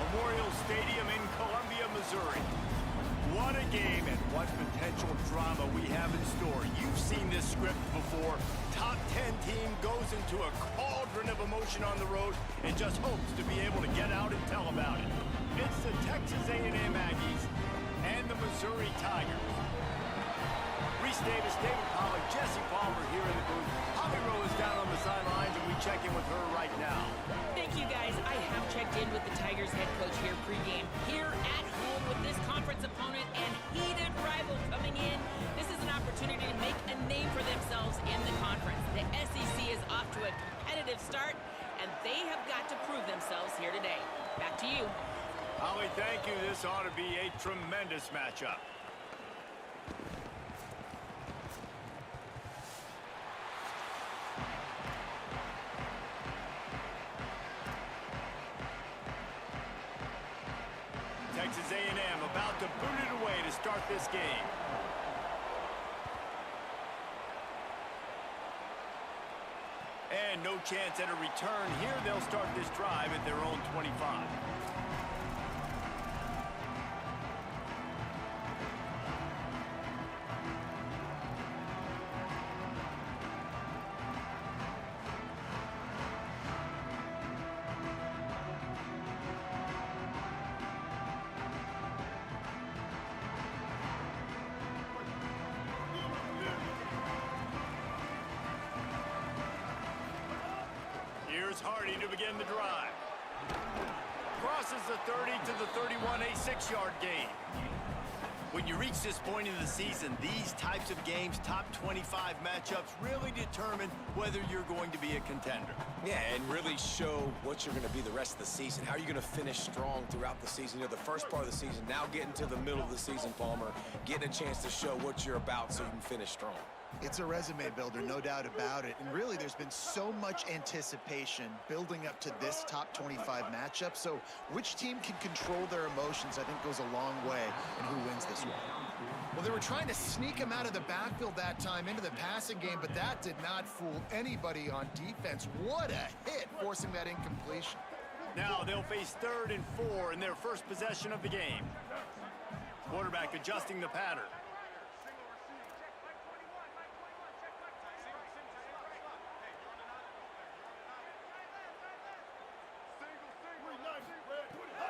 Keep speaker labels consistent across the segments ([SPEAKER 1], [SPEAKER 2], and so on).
[SPEAKER 1] Memorial Stadium in Columbia, Missouri. What a game and what potential drama we have in store. You've seen this script before. Top 10 team goes into a cauldron of emotion on the road and just hopes to be able to get out and tell about it. It's the Texas A&M Aggies and the Missouri Tigers. Reese Davis, David Pollack, Jesse Palmer here in the booth. Holly Rowe is down on the sidelines, and we check in with her right now.
[SPEAKER 2] Thank you, guys. I have checked in with the Tigers head coach here pregame. Here at home with this conference opponent and heated rival coming in, this is an opportunity to make a name for themselves in the conference. The SEC is off to a competitive start, and they have got to prove themselves here today. Back to you.
[SPEAKER 1] Holly, thank you. This ought to be a tremendous matchup. Texas A&M about to boot it away to start this game. And no chance at a return here. They'll start this drive at their own 25. Here's Hardy to begin the drive. Crosses the 30 to the 31, a 6-yard gain. When you reach this point in the season, these types of games, top 25 matchups, really determine whether you're going to be a contender.
[SPEAKER 3] Yeah, and really show what you're going to be the rest of the season. How are you going to finish strong throughout the season? You know, the first part of the season, now getting to the middle of the season, Palmer, getting a chance to show what you're about so you can finish strong.
[SPEAKER 4] It's a resume builder, no doubt about it. And really, there's been so much anticipation building up to this top 25 matchup. So which team can control their emotions, I think, goes a long way in who wins this one. Well, they were trying to sneak him out of the backfield that time into the passing game, but that did not fool anybody on defense. What a hit, forcing that incompletion.
[SPEAKER 1] Now they'll face 3rd and 4 in their first possession of the game. Quarterback adjusting the pattern.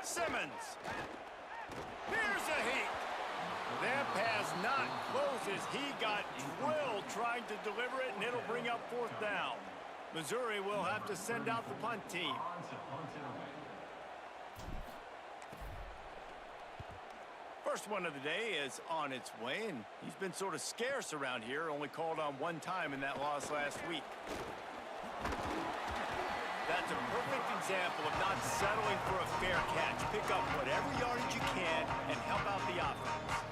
[SPEAKER 1] Simmons. Here's a heat. That pass not closes. He got drilled trying to deliver it, and it'll bring up 4th down. Missouri will have to send out the punt team. First one of the day is on its way, and he's been sort of scarce around here, only called on one time in that loss last week. That's a perfect example of not settling for a fair catch. Pick up whatever yardage you can and help out the offense.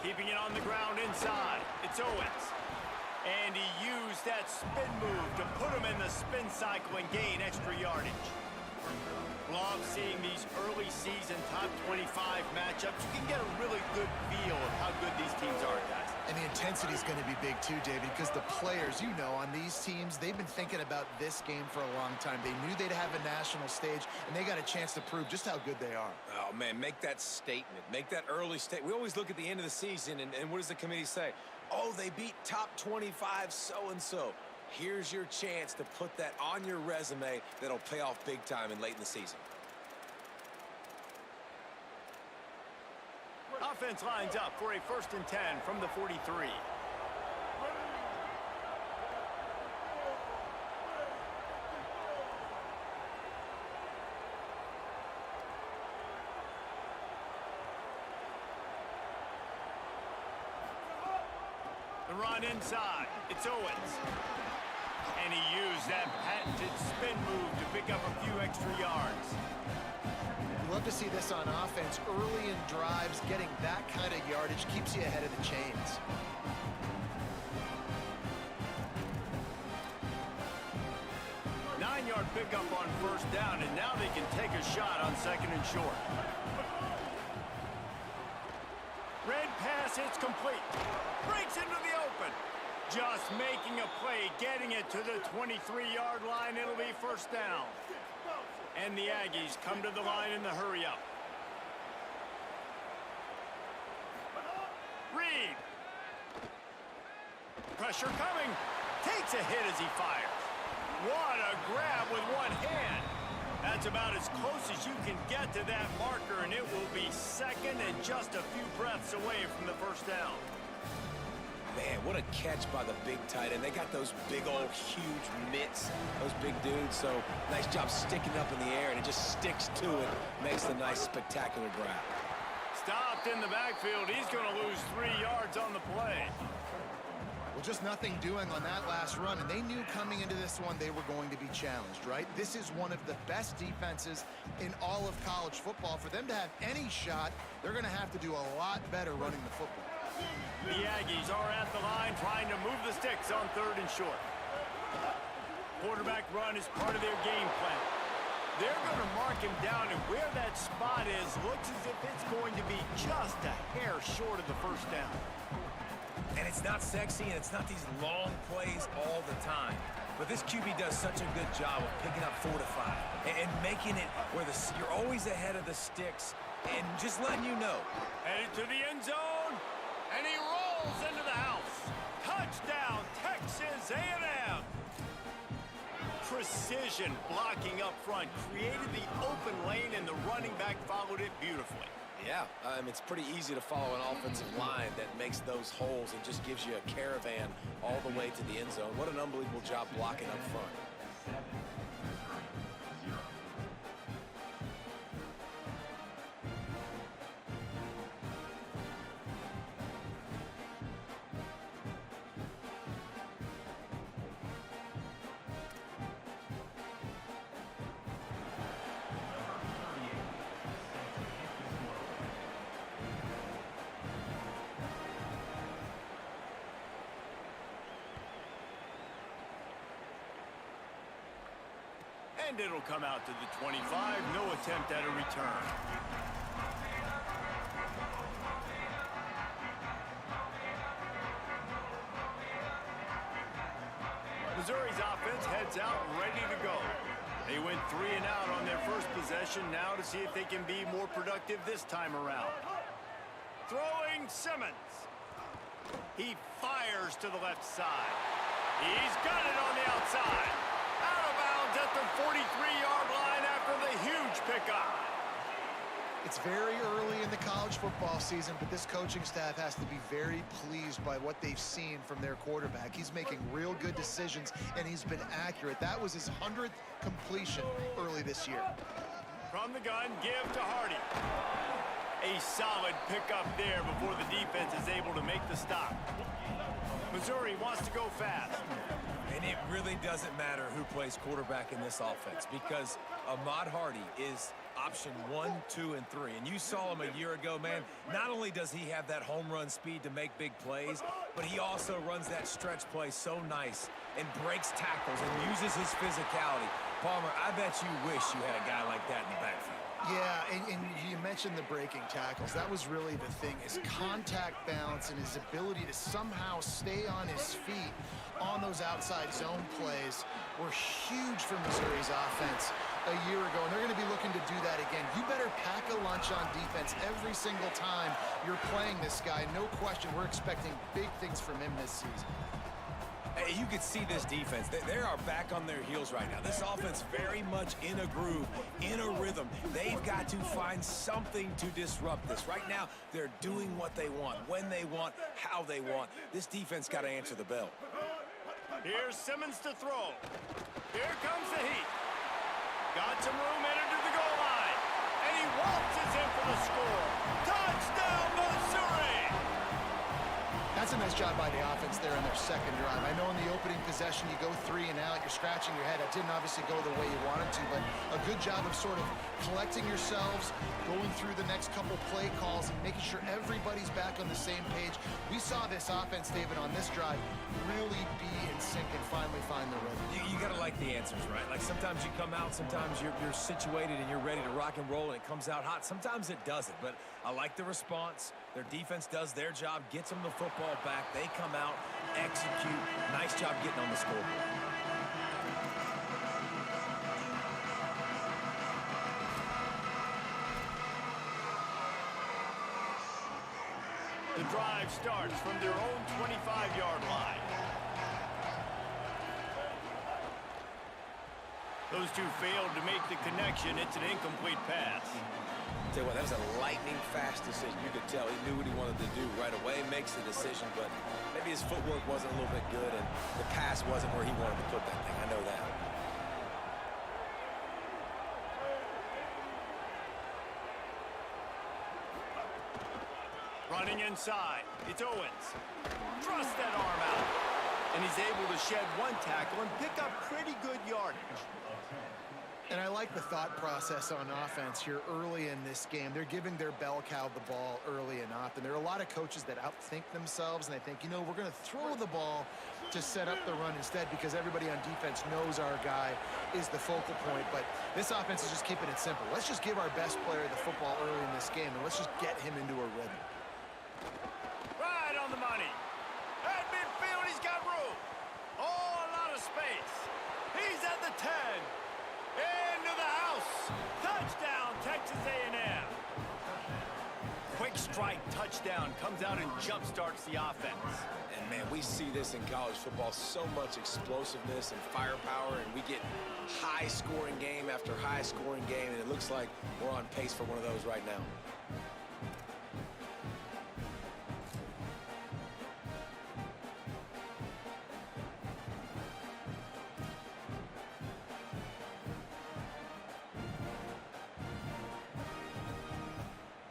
[SPEAKER 1] Keeping it on the ground inside. It's Owens. And he used that spin move to put him in the spin cycle and gain extra yardage. Love seeing these early season top 25 matchups. You can get a really good feel of how good these teams are, guys.
[SPEAKER 4] And the intensity is going to be big too, David, because the players, you know, on these teams, they've been thinking about this game for a long time. They knew they'd have a national stage, and they got a chance to prove just how good they are.
[SPEAKER 3] Oh, man, make that statement. Make that early statement. We always look at the end of the season, and what does the committee say? Oh, they beat top 25 so-and-so. Here's your chance to put that on your resume that'll pay off big time and late in the season.
[SPEAKER 1] Offense lines up for a 1st and 10 from the 43. The run inside. It's Owens. And he used that patented spin move to pick up a few extra yards.
[SPEAKER 4] Love to see this on offense. Early in drives, getting that kind of yardage keeps you ahead of the chains.
[SPEAKER 1] 4-yard pickup on first down, and now they can take a shot on second and short. Red pass hits complete. Breaks into the open. Just making a play, getting it to the 23-yard line. It'll be first down. And the Aggies come to the line in the hurry-up. Reed. Pressure coming. Takes a hit as he fires. What a grab with one hand. That's about as close as you can get to that marker, and it will be second and just a few breaths away from the first down.
[SPEAKER 3] Man, what a catch by the big tight end. They got those big old huge mitts, those big dudes. So nice job sticking up in the air, and it just sticks to it. Makes the nice spectacular grab.
[SPEAKER 1] Stopped in the backfield. He's going to lose 3 yards on the play.
[SPEAKER 4] Well, just nothing doing on that last run, and they knew coming into this one they were going to be challenged, right? This is one of the best defenses in all of college football. For them to have any shot, they're going to have to do a lot better running the football.
[SPEAKER 1] The Aggies are at the line trying to move the sticks on third and short. Quarterback run is part of their game plan. They're going to mark him down, and where that spot is looks as if it's going to be just a hair short of the first down.
[SPEAKER 3] And it's not sexy, and it's not these long plays all the time. But this QB does such a good job of picking up 4 to 5 and making it where you're always ahead of the sticks and just letting you know.
[SPEAKER 1] Headed to the end zone, and he rolls into the house. Touchdown, Texas A&M. Precision blocking up front created the open lane, and the running back followed it beautifully.
[SPEAKER 3] Yeah, it's pretty easy to follow an offensive line that makes those holes and just gives you a caravan all the way to the end zone. What an unbelievable job blocking up front.
[SPEAKER 1] And it'll come out to the 25. No attempt at a return. Missouri's offense heads out ready to go. They went 3 and out on their first possession, now to see if they can be more productive this time around. Throwing Simmons. He fires to the left side. He's got it on the outside. Out of bounds at the 43-yard line after the huge pickup.
[SPEAKER 4] It's very early in the college football season, but this coaching staff has to be very pleased by what they've seen from their quarterback. He's making real good decisions, and he's been accurate. That was his 100th completion early this year.
[SPEAKER 1] From the gun, give to Hardy. A solid pickup there before the defense is able to make the stop. Missouri wants to go fast.
[SPEAKER 3] And it really doesn't matter who plays quarterback in this offense because Ahmad Hardy is option 1, 2, and 3. And you saw him a year ago, man. Not only does he have that home run speed to make big plays, but he also runs that stretch play so nice and breaks tackles and uses his physicality. Palmer, I bet you wish you had a guy like that in the backfield.
[SPEAKER 4] Yeah, and you mentioned the breaking tackles. That was really the thing. His contact balance and his ability to somehow stay on his feet on those outside zone plays were huge for Missouri's offense a year ago, and they're going to be looking to do that again. You better pack a lunch on defense every single time you're playing this guy. No question, we're expecting big things from him this season.
[SPEAKER 3] Hey, you can see this defense. They are back on their heels right now. This offense very much in a groove, in a rhythm. They've got to find something to disrupt this. Right now, they're doing what they want, when they want, how they want. This defense got to answer the bell.
[SPEAKER 1] Here's Simmons to throw. Here comes the heat. Got some room, entered to the goal line. And he waltzes in for the score. Touchdown, Missouri!
[SPEAKER 4] That's That's a nice job by the offense there on their second drive. I know in the opening possession you go 3 and out, you're scratching your head. That didn't obviously go the way you wanted to, but a good job of sort of collecting yourselves, going through the next couple play calls, and making sure everybody's back on the same page. We saw this offense, David, on this drive really be in sync and finally find the rhythm.
[SPEAKER 3] You got to like the answers, right? Like sometimes you come out, sometimes you're situated and you're ready to rock and roll and it comes out hot. Sometimes it doesn't, but I like the response. Their defense does their job, gets them the football back. They come out, execute. Nice job getting on the scoreboard.
[SPEAKER 1] The drive starts from their own 25-yard line. Those two failed to make the connection. It's an incomplete pass.
[SPEAKER 3] Tell you what, that was a lightning-fast decision. You could tell he knew what he wanted to do right away, makes the decision, but maybe his footwork wasn't a little bit good, and the pass wasn't where he wanted to put that thing. I know that.
[SPEAKER 1] Running inside, it's Owens. Thrust that arm out. And he's able to shed one tackle and pick up pretty good yardage.
[SPEAKER 4] And I like the thought process on offense here early in this game. They're giving their bell cow the ball early and often. There are a lot of coaches that outthink themselves, and they think, you know, we're going to throw the ball to set up the run instead because everybody on defense knows our guy is the focal point. But this offense is just keeping it simple. Let's just give our best player the football early in this game, and let's just get him into a rhythm.
[SPEAKER 1] Right on the money. At midfield, he's got room. Oh, a lot of space. He's at the 10. Into the house. Touchdown, Texas A&M. Quick strike touchdown comes out and jump-starts the offense.
[SPEAKER 3] And, man, we see this in college football, so much explosiveness and firepower, and we get high-scoring game after high-scoring game, and it looks like we're on pace for one of those right now.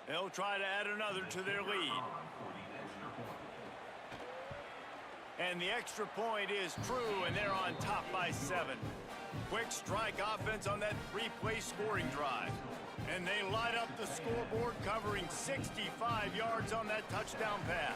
[SPEAKER 1] They'll try to add another to their lead. And the extra point is true, and they're on top by 7. Quick strike offense on that 3-play scoring drive. And they light up the scoreboard, covering 65 yards on that touchdown pass.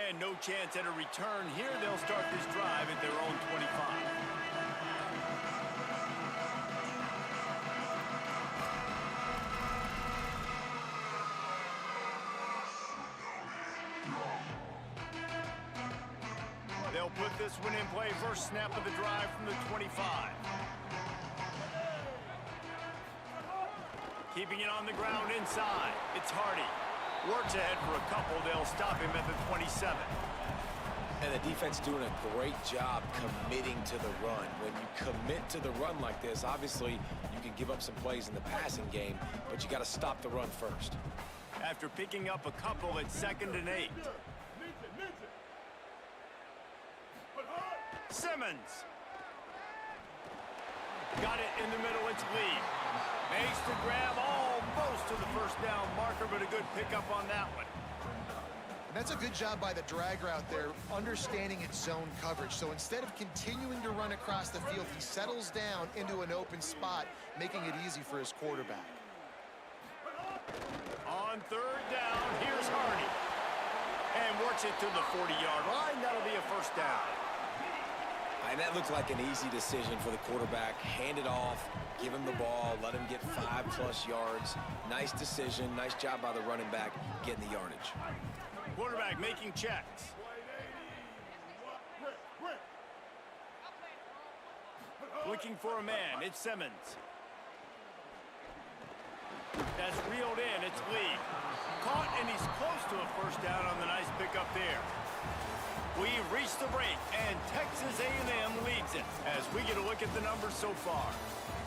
[SPEAKER 1] And no chance at a return here. They'll start this drive at their own 25. They'll put this one in play. First snap of the drive from the 25. Keeping it on the ground inside. It's Hardy. Works ahead for a couple. They'll stop him at the 27.
[SPEAKER 3] And the defense doing a great job committing to the run. When you commit to the run like this, obviously you can give up some plays in the passing game, but you got to stop the run first.
[SPEAKER 1] After picking up a couple at 2nd and 8. Simmons. Got it in the middle. It's Lee. Makes the grab almost to the first down marker, but a good pickup on that one.
[SPEAKER 4] And that's a good job by the drag route there, understanding its zone coverage. So instead of continuing to run across the field, he settles down into an open spot, making it easy for his quarterback.
[SPEAKER 1] On 3rd down, here's Hardy. And works it to the 40-yard line. That'll be a first down.
[SPEAKER 3] And that looked like an easy decision for the quarterback. Hand it off, give him the ball, let him get 5+ yards. Nice decision. Nice job by the running back getting the yardage.
[SPEAKER 1] Quarterback making checks. Looking for a man. It's Simmons. That's reeled in. It's Lee. Caught, and he's close to a first down on the nice pickup there. We've reached the break, and Texas A&M leads it as we get a look at the numbers so far.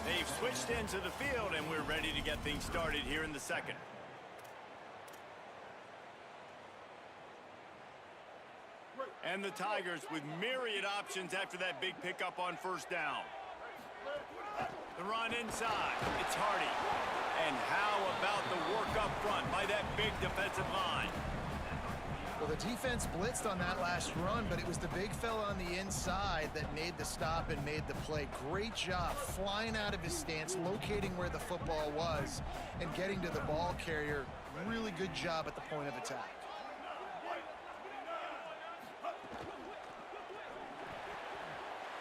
[SPEAKER 1] They've switched into the field, and we're ready to get things started here in the second. And the Tigers with myriad options after that big pickup on first down. The run inside. It's Hardy. And how about the work up front by that big defensive line?
[SPEAKER 4] Well, the defense blitzed on that last run, but it was the big fella on the inside that made the stop and made the play. Great job flying out of his stance, locating where the football was, and getting to the ball carrier. Really good job at the point of attack.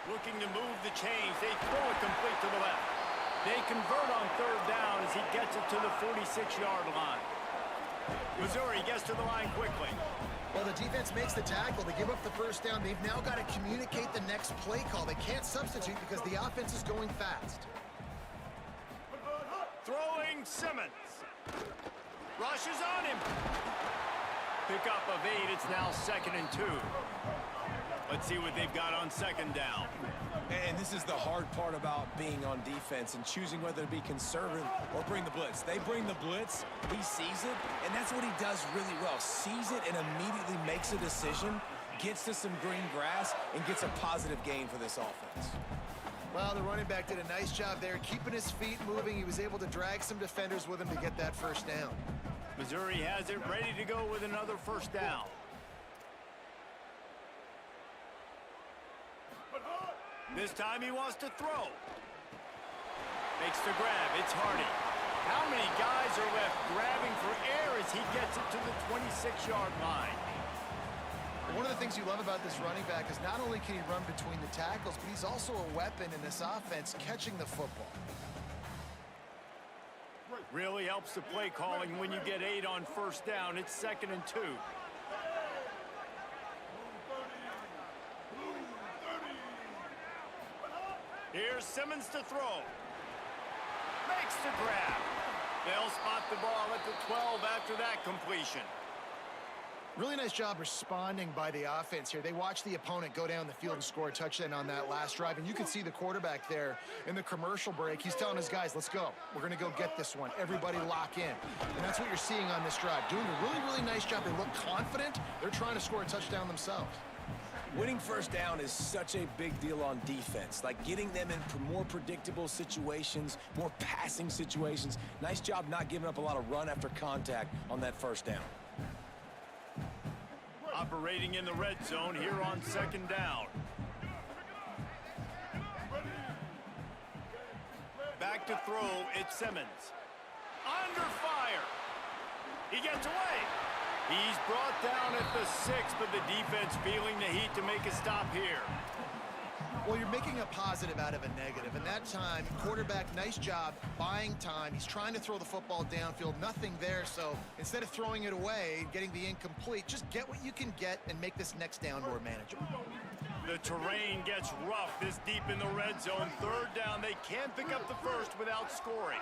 [SPEAKER 1] Looking to move the chains. They throw it complete to the left. They convert on third down as he gets it to the 46-yard line. Missouri gets to the line quickly.
[SPEAKER 4] Well, the defense makes the tackle. They give up the first down. They've now got to communicate the next play call. They can't substitute because the offense is going fast.
[SPEAKER 1] Throwing Simmons. Rushes on him. Pickup of 8. It's now 2nd and 2. Let's see what they've got on 2nd down.
[SPEAKER 3] And this is the hard part about being on defense and choosing whether to be conservative or bring the blitz. They bring the blitz, he sees it, and that's what he does really well. Sees it and immediately makes a decision, gets to some green grass, and gets a positive gain for this offense.
[SPEAKER 4] Well, the running back did a nice job there, keeping his feet moving. He was able to drag some defenders with him to get that first down.
[SPEAKER 1] Missouri has it ready to go with another first down. This time he wants to throw. Makes the grab. It's Hardy. How many guys are left grabbing for air as he gets it to the 26-yard line?
[SPEAKER 4] One of the things you love about this running back is not only can he run between the tackles, but he's also a weapon in this offense catching the football.
[SPEAKER 1] Really helps the play calling when you get 8 on first down. It's 2nd and 2. Here's Simmons to throw. Makes the grab. They'll spot the ball at the 12 after that completion.
[SPEAKER 4] Really nice job responding by the offense here. They watched the opponent go down the field and score a touchdown on that last drive. And you can see the quarterback there in the commercial break. He's telling his guys, let's go. We're going to go get this one. Everybody lock in. And that's what you're seeing on this drive. Doing a really, really nice job. They look confident. They're trying to score a touchdown themselves.
[SPEAKER 3] Winning first down is such a big deal on defense, like getting them in more predictable situations, more passing situations. Nice job not giving up a lot of run after contact on that first down.
[SPEAKER 1] Operating in the red zone here on 2nd down. Back to throw, it's Simmons. Under fire. He gets away. He's brought down at the 6, but the defense feeling the heat to make a stop here.
[SPEAKER 4] Well, you're making a positive out of a negative. And that time, quarterback, nice job buying time. He's trying to throw the football downfield. Nothing there. So instead of throwing it away, getting the incomplete, just get what you can get and make this next down more manageable.
[SPEAKER 1] The terrain gets rough this deep in the red zone. 3rd down, they can't pick up the first without scoring.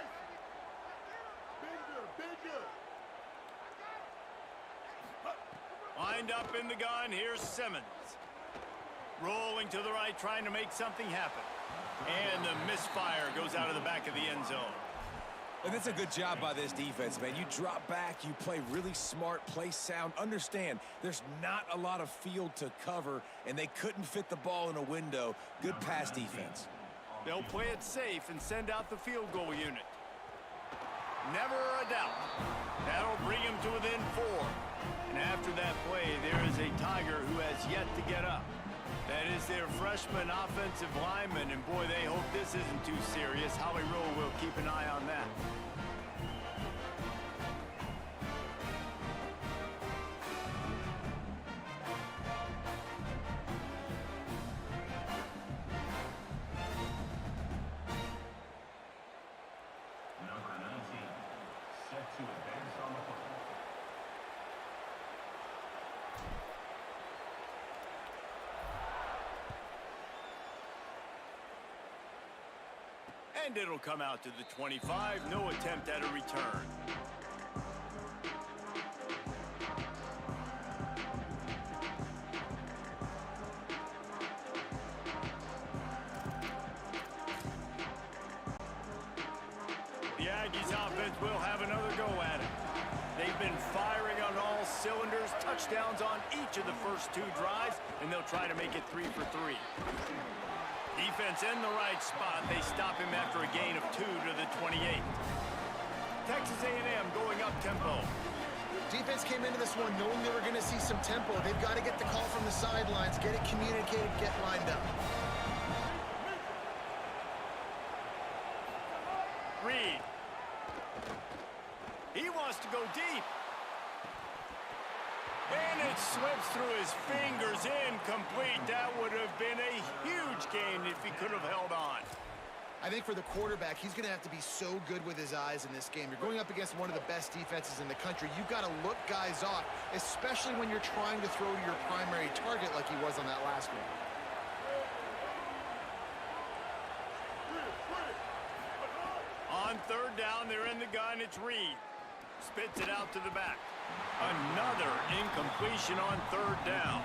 [SPEAKER 1] Lined up in the gun, here's Simmons. Rolling to the right, trying to make something happen. And the misfire goes out of the back of the end zone.
[SPEAKER 3] And that's a good job by this defense, man. You drop back, you play really smart, play sound. Understand, there's not a lot of field to cover, and they couldn't fit the ball in a window. Good pass defense.
[SPEAKER 1] They'll play it safe and send out the field goal unit. Never a doubt. That'll bring him to within 4. And after that play, there is a Tiger who has yet to get up. That is their freshman offensive lineman, and boy, they hope this isn't too serious. Holly Rowe will keep an eye on that.
[SPEAKER 5] Number 19, set to advance on the football.
[SPEAKER 1] And it'll come out to the 25. No attempt at a return. The Aggies offense will have another go at it. They've been firing on all cylinders, touchdowns on each of the first 2 drives, and they'll try to make it 3 for 3. Defense in the right spot. They stop him after a gain of 2 to the 28. Texas A&M going up tempo.
[SPEAKER 4] Defense came into this one knowing they were going to see some tempo. They've got to get the call from the sidelines, get it communicated, get lined up.
[SPEAKER 1] Reed. He wants to go deep. And it slips through his fingers, incomplete. That would have been a huge gain if he could have held on.
[SPEAKER 4] I think for the quarterback, he's going to have to be so good with his eyes in this game. You're going up against one of the best defenses in the country. You've got to look guys off, especially when you're trying to throw to your primary target like he was on that last one.
[SPEAKER 1] On third down, they're in the gun. It's Reed. Spits it out to the back. Another incompletion on third down.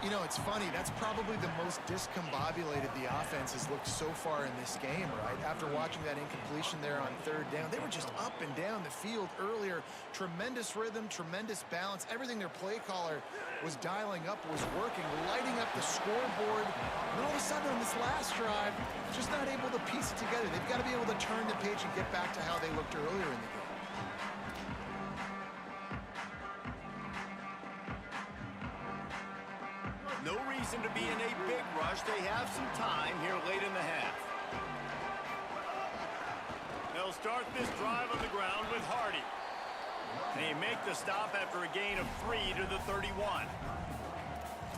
[SPEAKER 4] You know, it's funny. That's probably the most discombobulated the offense has looked so far in this game, right? After watching that incompletion there on third down, they were just up and down the field earlier. Tremendous rhythm, tremendous balance. Everything their play caller was dialing up was working, lighting up the scoreboard. And all of a sudden on this last drive, just not able to piece it together. They've got to be able to turn the page and get back to how they looked earlier in the game.
[SPEAKER 1] No reason to be in a big rush. They have some time here late in the half. They'll start this drive on the ground with Hardy. They make the stop after a gain of 3 to the 31.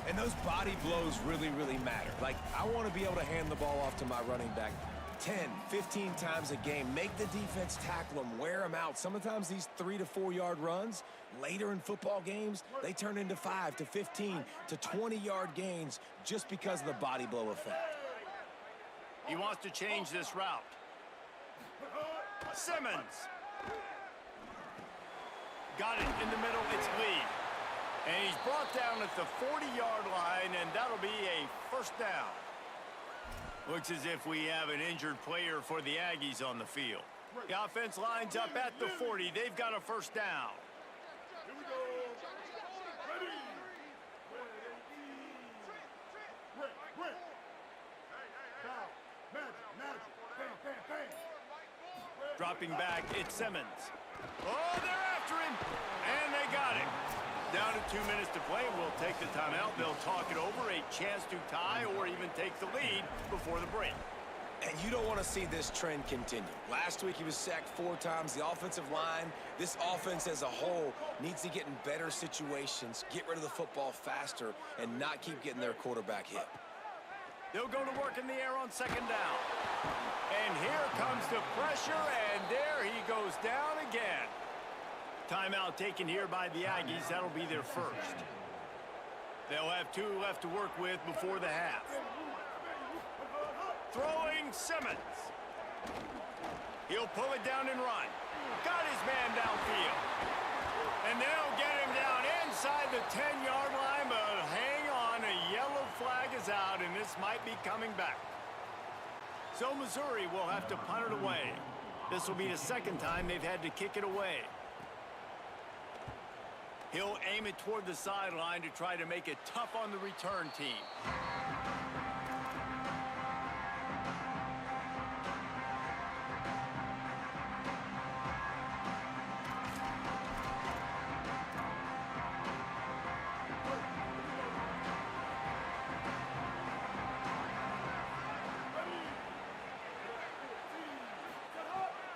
[SPEAKER 3] And those body blows really, really matter. Like, I want to be able to hand the ball off to my running back 10, 15 times a game. Make the defense tackle them, wear them out. Sometimes these 3 to 4 yard runs, later in football games, they turn into 5 to 15 to 20 yard gains just because of the body blow effect.
[SPEAKER 1] He wants to change this route. Simmons. Got it in the middle. It's Lee. And he's brought down at the 40-yard line, and that'll be a first down. Looks as if we have an injured player for the Aggies on the field. The offense lines up at the 40. They've got a first down. Dropping back, it's Simmons. Oh, they're after him, and they got him. Down to 2 minutes to play. We'll take the timeout. They'll talk it over, a chance to tie or even take the lead before the break.
[SPEAKER 3] And you don't want to see this trend continue. Last week he was sacked 4 times. The offensive line, this offense as a whole, needs to get in better situations, get rid of the football faster, and not keep getting their quarterback hit.
[SPEAKER 1] They'll go to work in the air on second down. And here comes the pressure, and there he goes down again. Timeout taken here by the Aggies. That'll be their first. They'll have 2 left to work with before the half. Throwing Simmons. He'll pull it down and run. Got his man downfield. And they'll get him down inside the 10-yard line, but hang on, a yellow flag is out, and this might be coming back. So Missouri will have to punt it away. This will be the second time they've had to kick it away. He'll aim it toward the sideline to try to make it tough on the return team.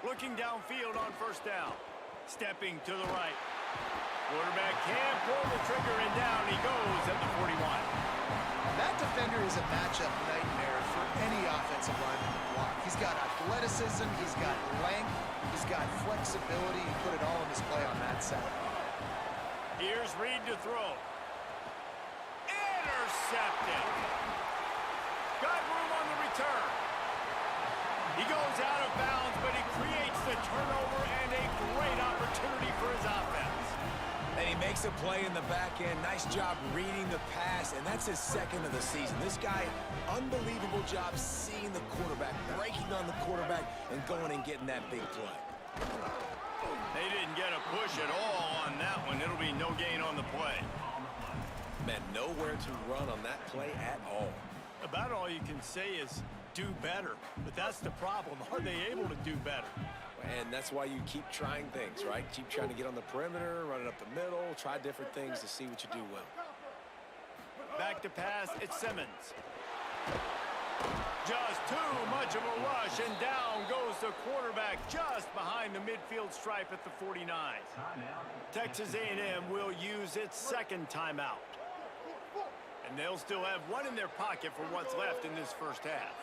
[SPEAKER 1] Looking downfield on first down. Stepping to the right. Quarterback can't pull the trigger, and down he goes at the 41.
[SPEAKER 4] That defender is a matchup nightmare for any offensive lineman to block. He's got athleticism, he's got length, he's got flexibility. He put it all in display on that side.
[SPEAKER 1] Here's Reed to throw. Intercepted. Got room on the return. He goes out of bounds, but he creates the turnover and a great opportunity for his offense.
[SPEAKER 3] And he makes a play in the back end. Nice job reading the pass, and that's his second of the season. This guy, unbelievable job seeing the quarterback, breaking on the quarterback, and going and getting that big play.
[SPEAKER 1] They didn't get a push at all on that one. It'll be no gain on the play.
[SPEAKER 3] Man, nowhere to run on that play at all.
[SPEAKER 1] About all you can say is do better. But that's the problem. Are they able to do better?
[SPEAKER 3] And that's why you keep trying things, right? Keep trying to get on the perimeter, run it up the middle, try different things to see what you do well.
[SPEAKER 1] Back to pass, it's Simmons. Just too much of a rush, and down goes the quarterback just behind the midfield stripe at the 49. Texas A&M will use its second timeout. And they'll still have one in their pocket for what's left in this first half.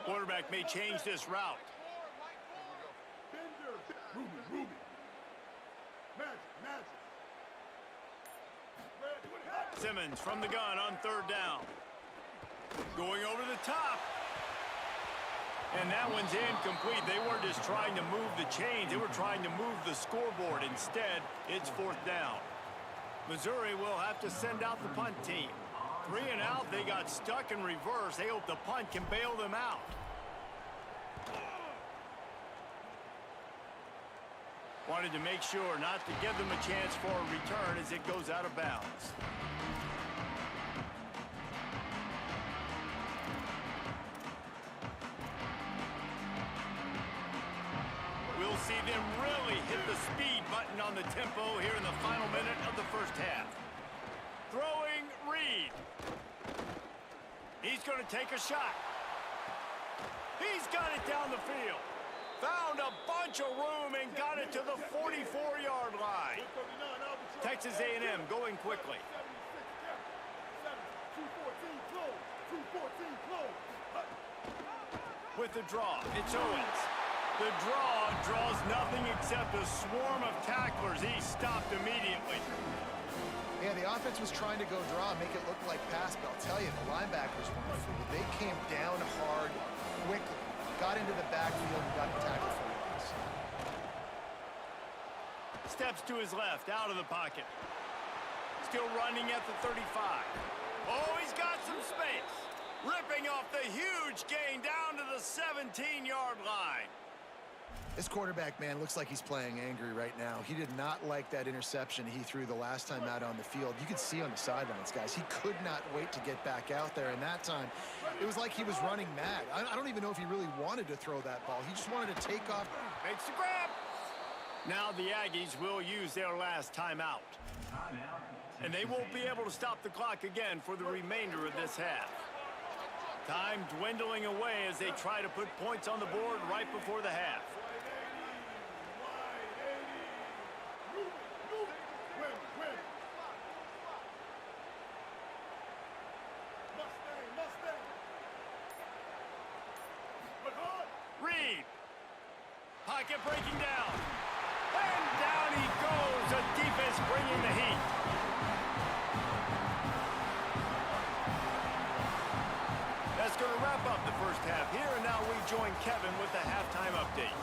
[SPEAKER 1] Quarterback may change this route. Simmons from the gun on third down. Going over the top. And that one's incomplete. They weren't just trying to move the chains. They were trying to move the scoreboard. Instead, it's fourth down. Missouri will have to send out the punt team. 3 and out. They got stuck in reverse. They hope the punt can bail them out. Wanted to make sure not to give them a chance for a return as it goes out of bounds. We'll see them really hit the speed button on the tempo here in the final minute of the first half. Throwing Reed. He's going to take a shot. He's got it down the field. Found a bunch of room and got it to the 44-yard line. Texas A&M going quickly. With the draw, it's Owens. The draw draws nothing except a swarm of tacklers. He stopped immediately.
[SPEAKER 4] Yeah, the offense was trying to go draw, make it look like pass, but I'll tell you, the linebackers weren't fooled. They came down hard, quickly, got into the backfield, and got the tackle for loss.
[SPEAKER 1] Steps to his left, out of the pocket. Still running at the 35. Oh, he's got some space. Ripping off the huge gain down to the 17-yard line.
[SPEAKER 4] This quarterback, man, looks like he's playing angry right now. He did not like that interception he threw the last time out on the field. You could see on the sidelines, guys, he could not wait to get back out there. And that time, it was like he was running mad. I don't even know if he really wanted to throw that ball. He just wanted to take off.
[SPEAKER 1] Makes the grab. Now the Aggies will use their last timeout. And they won't be able to stop the clock again for the remainder of this half. Time dwindling away as they try to put points on the board right before the half. Reed. Pocket breaking down. And down he goes. The defense bringing the heat. That's going to wrap up the first half here. And now we join Kevin with the halftime update.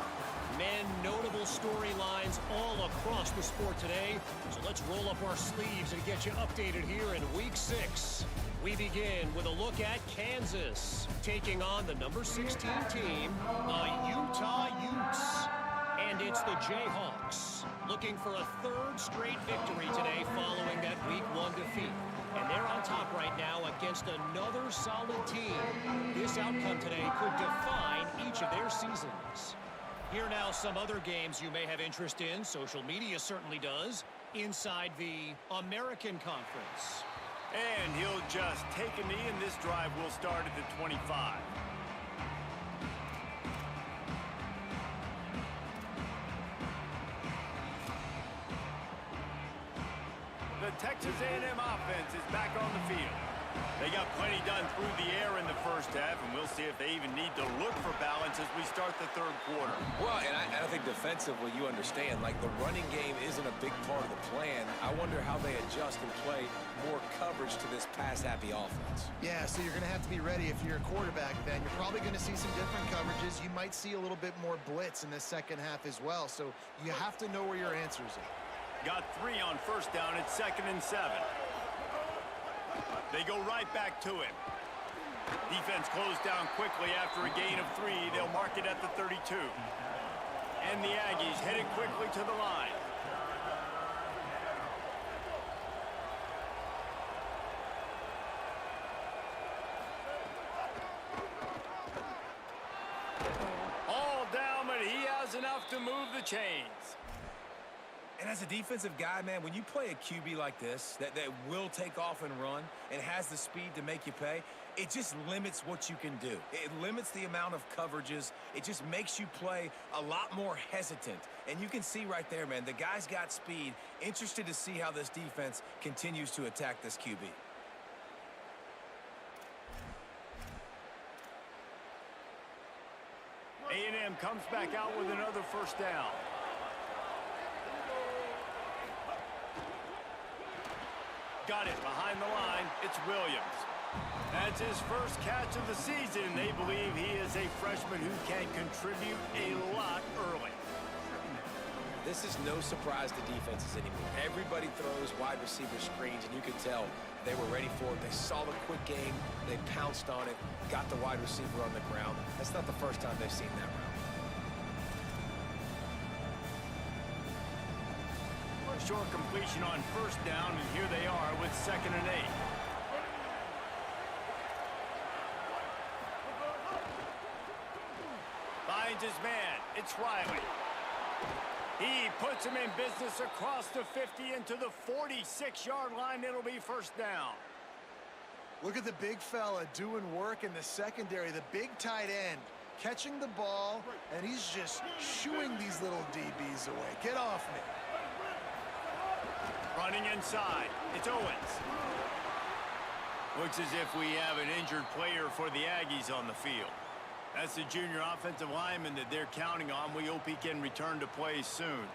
[SPEAKER 6] Men, notable storylines all across the sport today. So let's roll up our sleeves and get you updated here in Week 6. We begin with a look at Kansas taking on the number 16 team, the Utah Utes. And it's the Jayhawks looking for a third straight victory today following that Week 1 defeat. And they're on top right now against another solid team. This outcome today could define each of their seasons. Here now some other games you may have interest in. Social media certainly does. Inside the American Conference.
[SPEAKER 1] And he'll just take a knee, and this drive will start at the 25. The Texas A&M offense is back on the field. They got plenty done through the air in the first half, and we'll see if they even need to look for balance as we start the third quarter.
[SPEAKER 3] Well, and I think defensively, you understand, like the running game isn't a big part of the plan. I wonder how they adjust and play more coverage to this pass-happy offense.
[SPEAKER 4] Yeah, so you're going to have to be ready if you're a quarterback, Ben. You're probably going to see some different coverages. You might see a little bit more blitz in the second half as well, so you have to know where your answers are.
[SPEAKER 1] Got 3 on first down. It's 2nd and 7. They go right back to him. Defense closed down quickly after a gain of 3. They'll mark it at the 32. And the Aggies headed quickly to the line. does enough to move the chains.
[SPEAKER 3] And as a defensive guy, man, when you play a QB like this, that will take off and run and has the speed to make you pay, it just limits what you can do. It limits the amount of coverages. It just makes you play a lot more hesitant. And you can see right there, man, the guy's got speed. Interested to see how this defense continues to attack this QB.
[SPEAKER 1] A&M comes back out with another first down. Got it behind the line. It's Williams. That's his first catch of the season. They believe he is a freshman who can contribute a lot early.
[SPEAKER 3] This is no surprise to defenses anymore. Everybody throws wide receiver screens, and you can tell they were ready for it. They saw the quick game. They pounced on it, got the wide receiver on the ground. That's not the first time they've seen that route.
[SPEAKER 1] Short completion on first down, and here they are with 2nd and 8. Finds his man. It's Riley. He puts him in business across the 50 into the 46-yard line. It'll be first down.
[SPEAKER 4] Look at the big fella doing work in the secondary, the big tight end, catching the ball, and he's just shooing these little DBs away. Get off me.
[SPEAKER 1] Running inside. It's Owens. Looks as if we have an injured player for the Aggies on the field. That's the junior offensive lineman that they're counting on. We hope he can return to play soon.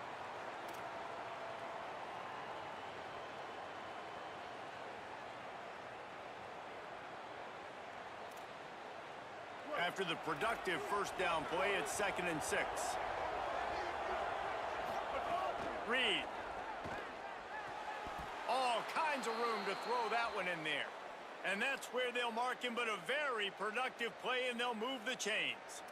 [SPEAKER 1] After the productive first down play, it's 2nd and 6. Reed. All kinds of room to throw that one in there. And that's where they'll mark him, but a very productive play, and they'll move the chains.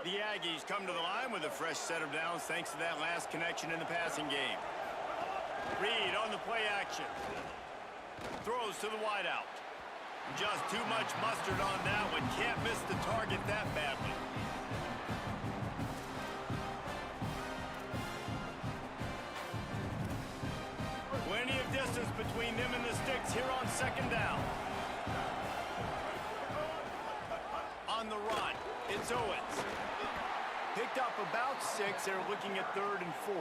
[SPEAKER 1] The Aggies come to the line with a fresh set of downs thanks to that last connection in the passing game. Reed on the play action. Throws to the wideout. Just too much mustard on that one. Can't miss the target that badly. Plenty of distance between them and the sticks here on 2nd down. On the run, it's Owens. Picked up about 6. They're looking at 3rd and 4.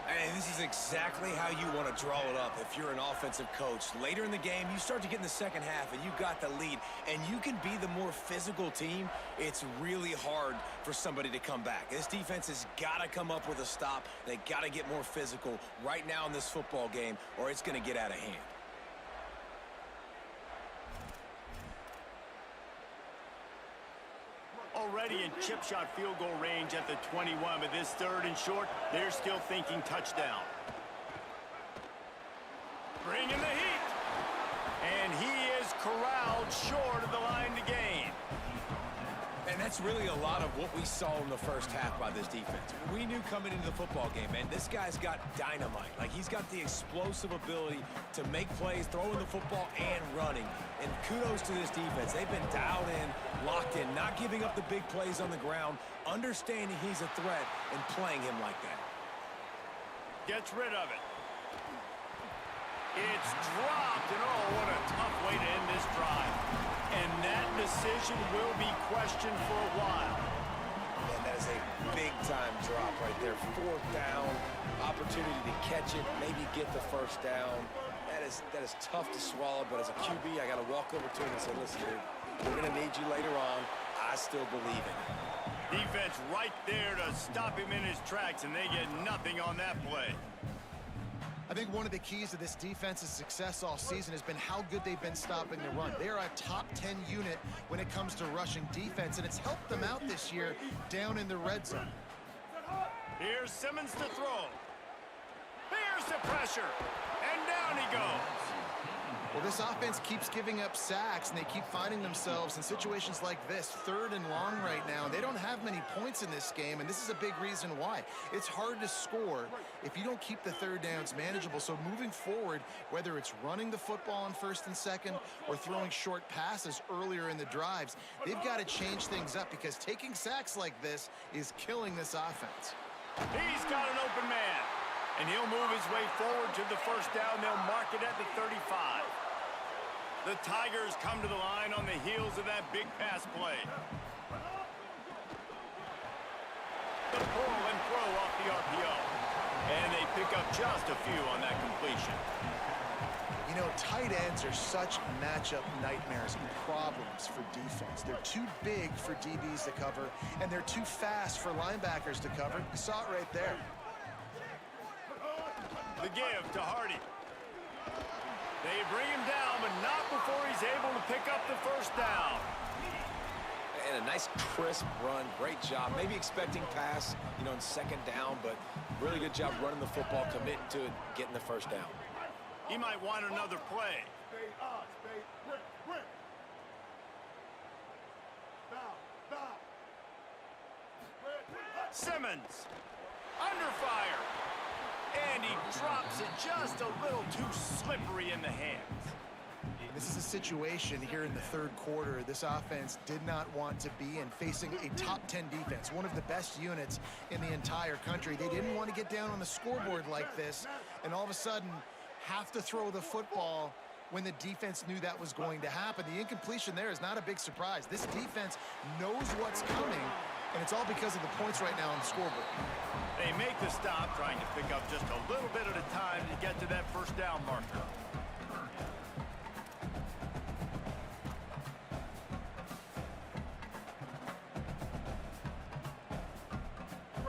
[SPEAKER 3] And this is exactly how you want to draw it up if you're an offensive coach. Later in the game, you start to get in the second half, and you've got the lead, and you can be the more physical team. It's really hard for somebody to come back. This defense has got to come up with a stop. They got to get more physical right now in this football game, or it's going to get out of hand.
[SPEAKER 1] Already in chip shot field goal range at the 21, but this 3rd and short, they're still thinking touchdown. Bringing the heat. And he is corralled short of the line to gain.
[SPEAKER 3] And that's really a lot of what we saw in the first half by this defense. We knew coming into the football game, man, this guy's got dynamite. Like, he's got the explosive ability to make plays, throwing the football and running. And kudos to this defense. They've been dialed in, locked in, not giving up the big plays on the ground, understanding he's a threat, and playing him like that.
[SPEAKER 1] Gets rid of it. It's dropped, and oh, what a tough way to end this drive. And that decision will be questioned for a while.
[SPEAKER 3] And that is a big-time drop right there. 4th down, opportunity to catch it, maybe get the first down. That is tough to swallow, but as a QB, I got to walk over to him and say, listen, dude, we're going to need you later on. I still believe in it.
[SPEAKER 1] Defense right there to stop him in his tracks, and they get nothing on that play.
[SPEAKER 4] I think one of the keys to this defense's success all season has been how good they've been stopping the run. They are a top 10 unit when it comes to rushing defense, and it's helped them out this year down in the red zone.
[SPEAKER 1] Here's Simmons to throw. Here's the pressure, and down he goes.
[SPEAKER 4] Well, this offense keeps giving up sacks, and they keep finding themselves in situations like this, 3rd and long right now. They don't have many points in this game, and this is a big reason why. It's hard to score if you don't keep the 3rd downs manageable. So moving forward, whether it's running the football on 1st and 2nd or throwing short passes earlier in the drives, they've got to change things up because taking sacks like this is killing this offense.
[SPEAKER 1] He's got an open man, and he'll move his way forward to the 1st down. They'll mark it at the 35. The Tigers come to the line on the heels of that big pass play. The pull and throw off the RPO. And they pick up just a few on that completion.
[SPEAKER 4] You know, tight ends are such matchup nightmares and problems for defense. They're too big for DBs to cover, and they're too fast for linebackers to cover. You saw it right there.
[SPEAKER 1] The give to Hardy. They bring him down, but not before he's able to pick up the 1st down.
[SPEAKER 3] And a nice crisp run. Great job. Maybe expecting pass, you know, in 2nd down, but really good job running the football, committing to it, getting the 1st down.
[SPEAKER 1] He might want another play. Simmons, under fire. And he drops it just a little too slippery in the hands.
[SPEAKER 4] This is a situation here in the 3rd quarter this offense did not want to be in, facing a top 10 defense, one of the best units in the entire country. They didn't want to get down on the scoreboard like this and all of a sudden have to throw the football when the defense knew that was going to happen. The incompletion there is not a big surprise. This defense knows what's coming, and it's all because of the points right now on the scoreboard.
[SPEAKER 1] They make the stop, trying to pick up just a little bit at a time to get to that 1st down marker.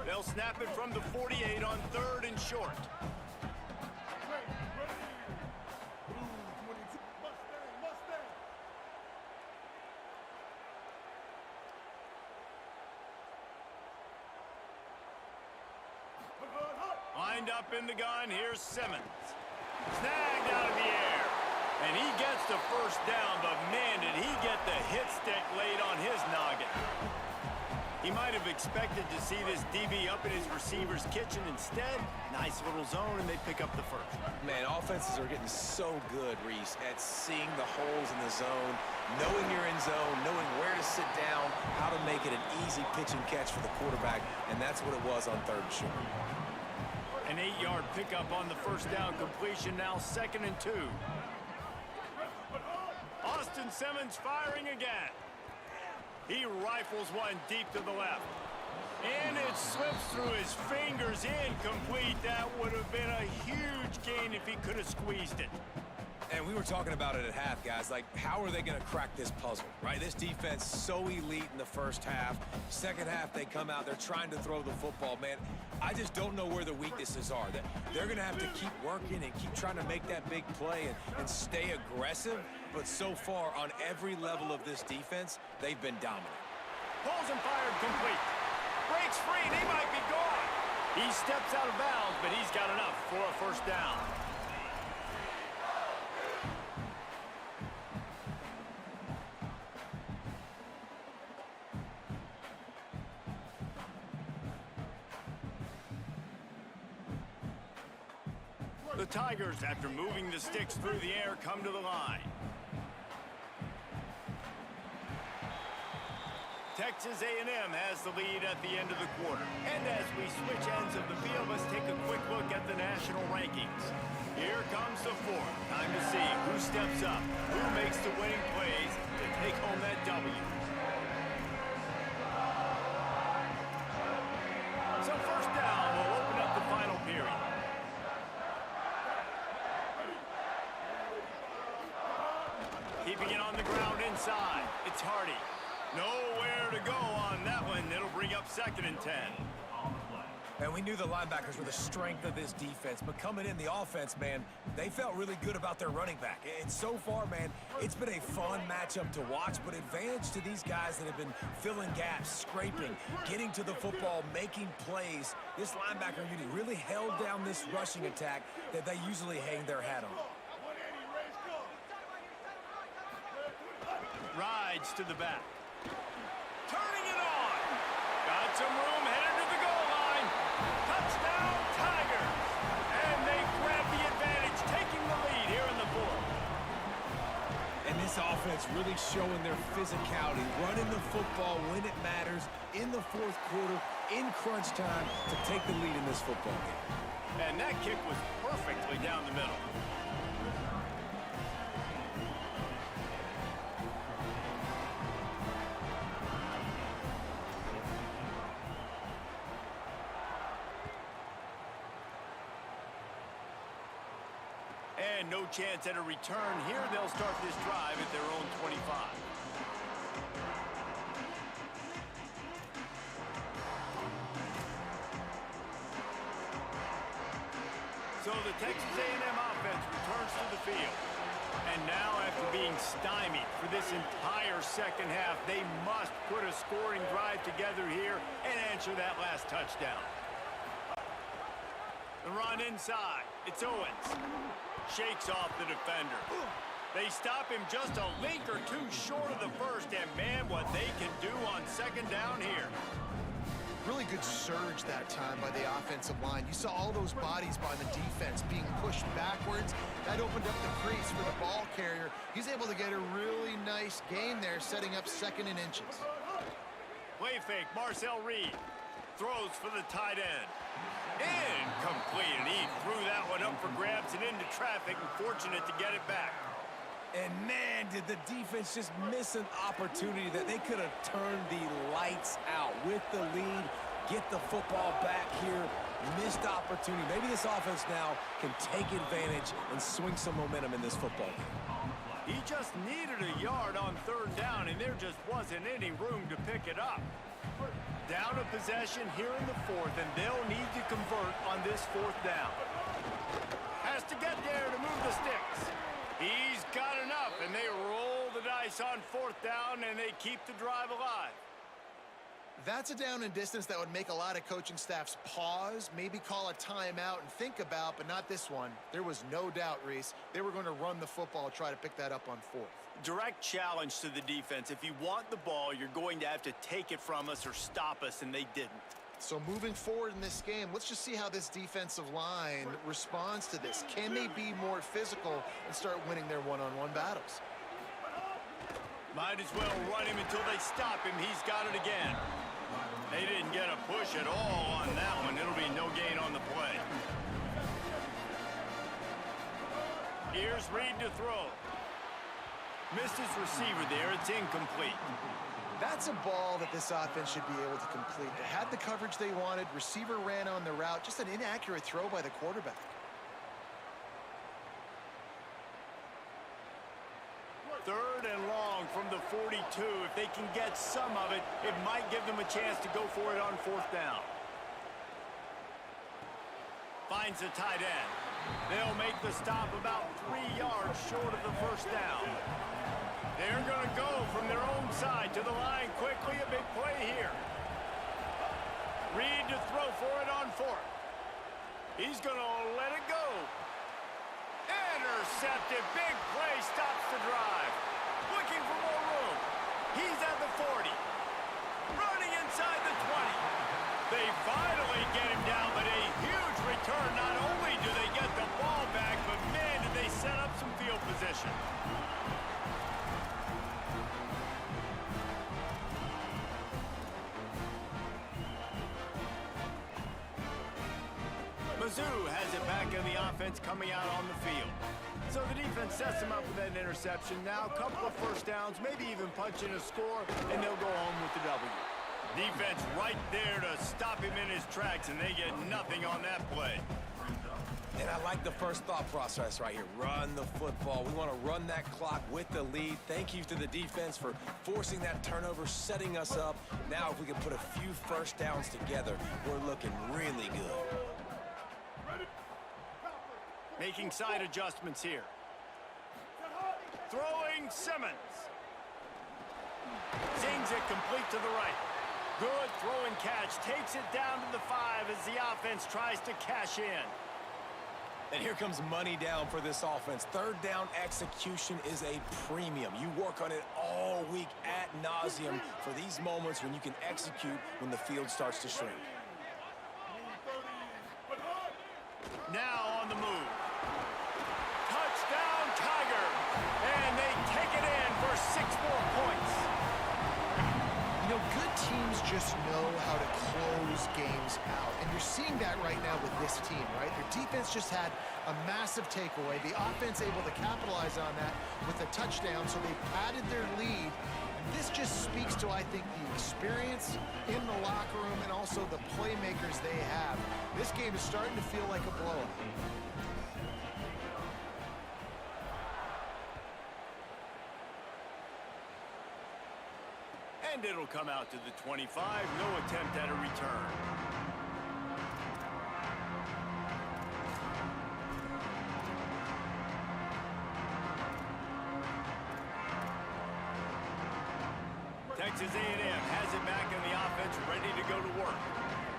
[SPEAKER 1] They'll snap it from the 48 on 3rd and short. Lined up in the gun, here's Simmons. Snagged out of the air. And he gets the 1st down, but man, did he get the hit stick laid on his noggin. He might have expected to see this DB up in his receiver's kitchen. Instead, nice little zone, and they pick up the 1st.
[SPEAKER 3] Man, offenses are getting so good, Reese, at seeing the holes in the zone, knowing you're in zone, knowing where to sit down, how to make it an easy pitch and catch for the quarterback, and that's what it was on 3rd and short.
[SPEAKER 1] An 8-yard pickup on the 1st down completion, now 2nd and 2. Austin Simmons firing again. He rifles one deep to the left. And it slips through his fingers, incomplete. That would have been a huge gain if he could have squeezed it.
[SPEAKER 3] And we were talking about it at half, guys. Like, how are they going to crack this puzzle, right? This defense so elite in the 1st half. 2nd half, they come out. They're trying to throw the football, man. I just don't know where the weaknesses are. That they're going to have to keep working and keep trying to make that big play and stay aggressive. But so far, on every level of this defense, they've been dominant.
[SPEAKER 1] Pulls and fired complete. Breaks free, and he might be gone. He steps out of bounds, but he's got enough for a 1st down. The Tigers, after moving the sticks through the air, come to the line. Texas A&M has the lead at the end of the quarter. And as we switch ends of the field, let's take a quick look at the national rankings. Here comes the 4th. Time to see who steps up, who makes the winning plays to take home that W. So 1st down will open up the final period. Keeping it on the ground inside. It's Hardy. Nowhere to go on that one. It'll bring up 2nd and 10.
[SPEAKER 3] And we knew the linebackers were the strength of this defense, but coming in the offense, man, they felt really good about their running back. And so far, man, it's been a fun matchup to watch, but advantage to these guys that have been filling gaps, scraping, getting to the football, making plays. This linebacker unit really held down this rushing attack that they usually hang their hat on.
[SPEAKER 1] slides to the back. Turning it on. Got some room, headed to the goal line. Touchdown, Tigers. And they grab the advantage, taking the lead here in the fourth.
[SPEAKER 3] And this offense really showing their physicality, running the football when it matters, in the fourth quarter, in crunch time, to take the lead in this football game.
[SPEAKER 1] And that kick was perfectly down the middle. And no chance at a return here. They'll start this drive at their own 25. So the Texas A&M offense returns to the field. And now, after being stymied for this entire second half, they must put a scoring drive together here and answer that last touchdown. The run inside. It's Owens. Shakes off the defender. They stop him just a link or two short of the first, and man, what they can do on second down here.
[SPEAKER 4] Really good surge that time by the offensive line. You saw all those bodies by the defense being pushed backwards. That opened up the crease for the ball carrier. He's able to get a really nice gain there, setting up second and inches.
[SPEAKER 1] Play fake, Marcel Reed. Throws for the tight end. Incomplete, and he threw that one up for grabs and into traffic, and fortunate to get it back.
[SPEAKER 3] And man, did the defense just miss an opportunity that they could have turned the lights out with the lead, get the football back here. Missed opportunity. Maybe this offense now can take advantage and swing some momentum in this football game.
[SPEAKER 1] He just needed a yard on third down, and there just wasn't any room to pick it up. Down a possession here in the fourth, and they'll need to convert on this fourth down. Has to get there to move the sticks. He's got enough, and they roll the dice on fourth down, and they keep the drive alive.
[SPEAKER 4] That's a down and distance that would make a lot of coaching staffs pause, maybe call a timeout and think about, but not this one. There was no doubt, Reese, they were going to run the football, try to pick that up on fourth.
[SPEAKER 1] Direct challenge to the defense. If you want the ball, you're going to have to take it from us or stop us, and they didn't.
[SPEAKER 4] So moving forward in this game, let's just see how this defensive line responds to this. Can they be more physical and start winning their one-on-one battles?
[SPEAKER 1] Might as well run him until they stop him. He's got it again. They didn't get a push at all on that one. It'll be no gain on the play. Here's Reed to throw. Missed his receiver there. It's incomplete.
[SPEAKER 4] That's a ball that this offense should be able to complete. They had the coverage they wanted. Receiver ran on the route. Just an inaccurate throw by the quarterback.
[SPEAKER 1] Third and long from the 42. If they can get some of it, it might give them a chance to go for it on fourth down. Finds the tight end. They'll make the stop about 3 yards short of the first down. They're going to go from their own side to the line quickly. A big play here. Reed to throw for it on fourth. He's going to let it go. Intercepted. Big play stops the drive. Looking for more room. He's at the 40. Running inside the 20. They finally get him down, but a huge return. Not only do they get the ball back, but man, did they set up some field position. Mizzou has it back in the offense coming out on the field. So the defense sets them up with that interception. Now a couple of first downs, maybe even punch in a score, and they'll go home with the W. Defense right there to stop him in his tracks, and they get nothing on that play.
[SPEAKER 3] And I like the first thought process right here. Run the football. We want to run that clock with the lead. Thank you to the defense for forcing that turnover, setting us up. Now if we can put a few first downs together, we're looking really good.
[SPEAKER 1] Making side adjustments here. Throwing Simmons. Zings it complete to the right. Good throw and catch. Takes it down to the 5 as the offense tries to cash in.
[SPEAKER 3] And here comes money down for this offense. Third down execution is a premium. You work on it all week ad nauseum for these moments when you can execute when the field starts to shrink.
[SPEAKER 1] Now on the move. Touchdown, Tiger. And they take it in for 6 more points.
[SPEAKER 4] You know, good teams just know how to close games out. And you're seeing that right now with this team, right? Their defense just had a massive takeaway. The offense able to capitalize on that with a touchdown, so they padded their lead. And this just speaks to, I think, the experience in the locker room and also the playmakers they have. This game is starting to feel like a blowout.
[SPEAKER 1] And it'll come out to the 25. No attempt at a return. Texas A&M has it back in the offense, ready to go to work.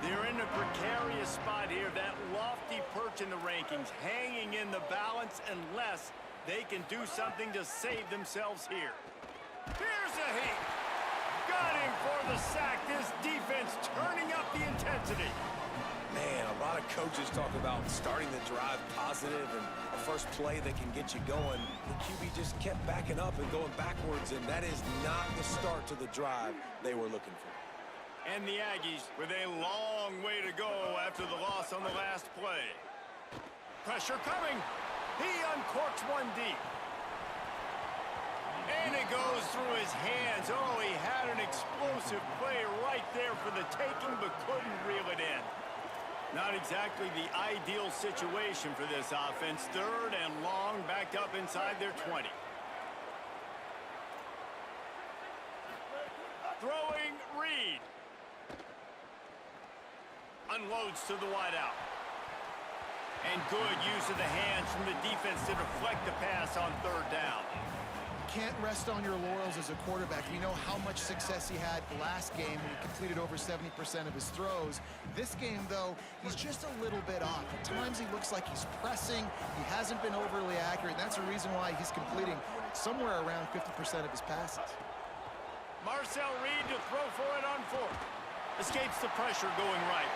[SPEAKER 1] They're in a precarious spot here, that lofty perch in the rankings, hanging in the balance unless they can do something to save themselves here. Here's a heat. Gunning for the sack. This defense turning up the intensity.
[SPEAKER 3] Man, a lot of coaches talk about starting the drive positive and a first play that can get you going. The QB just kept backing up and going backwards, and that is not the start to the drive they were looking for.
[SPEAKER 1] And the Aggies with a long way to go after the loss on the last play. Pressure coming. He uncorks one deep. And it goes through his hands. Oh, he had an explosive play right there for the taking, but couldn't reel it in. Not exactly the ideal situation for this offense. Third and long, backed up inside their 20. Throwing Reed. Unloads to the wideout. And good use of the hands from the defense to deflect the pass on third down.
[SPEAKER 4] Can't rest on your laurels as a quarterback. We know how much success he had last game when he completed over 70% of his throws. This game, though, he's just a little bit off. At times he looks like he's pressing. He hasn't been overly accurate. That's the reason why he's completing somewhere around 50% of his passes.
[SPEAKER 1] Marcel Reed to throw for it on fourth. Escapes the pressure going right.